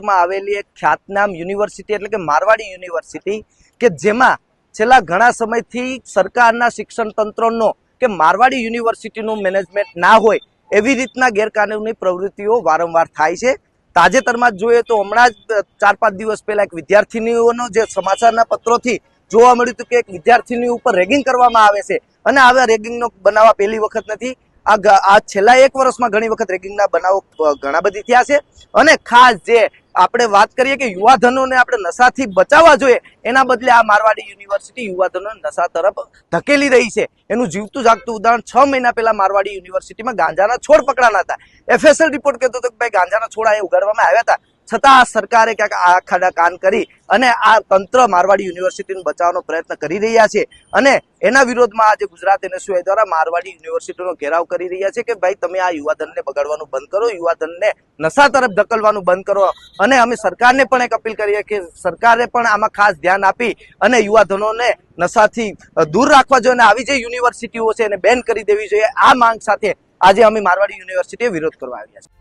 રાજકોટમાં આવેલી એક ખ્યાતનામ યુનિવર્સિટી એટલે કે મારવાડી યુનિવર્સિટી કે જેમાં છેલ્લા ઘણા સમયથી સરકારના શિક્ષણ તંત્રનો કે મારવાડી યુનિવર્સિટીનું મેનેજમેન્ટ ના હોય એવી રીતના ગેરકાનૂની પ્રવૃત્તિઓ વારંવાર થાય છે। તાજેતરમાં જ જોઈએ તો હમણાં જ 4-5 દિવસ પહેલા એક વિદ્યાર્થીનીઓનો જે સમાચારના પત્રોથી જોવા મળ્યું હતું કે એક વિદ્યાર્થીની ઉપર રેગિંગ કરવામાં આવે છે અને આવા રેગિંગનો બનાવ પહેલી વખત નથી। આ છેલ્લા 1 વર્ષમાં ઘણી વખત રેગિંગના બનાવો ઘણા બધી થયા છે અને ખાસ જે આપણે વાત કરીએ કે યુવાધનોને આપણે નશાથી બચાવવા જોઈએ એના બદલે આ મારવાડી યુનિવર્સિટી યુવાધનોને નશા તરફ ધકેલી રહી છે। એનું જીવતું જાગતું ઉદાહરણ 6 મહિના પહેલા મારવાડી યુનિવર્સિટીમાં ગાંજાના છોડ પકડાના હતા। FSL રિપોર્ટ કહેતો હતો કે ભાઈ ગાંજાના છોડ અહીંયા ઉગાડવામાં આવ્યા હતા, છતાં આ સરકારે ક્યાંક આ ખાડા કાન કરી અને આ તંત્ર મારવાડી યુનિવર્સિટીને બચાવવાનો પ્રયત્ન કરી રહ્યા છે અને એના વિરોધમાં આજે ગુજરાત NSUI દ્વારા મારવાડી યુનિવર્સિટીનો ઘેરાવ કરી રહ્યા છે કે ભાઈ તમે આ યુવાધનને બગાડવાનું બંધ કરો, યુવાધનને નશા તરફ ધકેલવાનું બંધ કરો। અને અમે સરકારને પણ એક અપીલ કરીએ કે સરકારે પણ આમાં ખાસ ધ્યાન આપી અને યુવાધનોને નશાથી દૂર રાખવા જોઈએ અને આવી જે યુનિવર્સિટીઓ છે એને બેન કરી દેવી જોઈએ। આ માંગ સાથે આજે અમે મારવાડી યુનિવર્સિટીએ વિરોધ કરવા આવ્યા છે।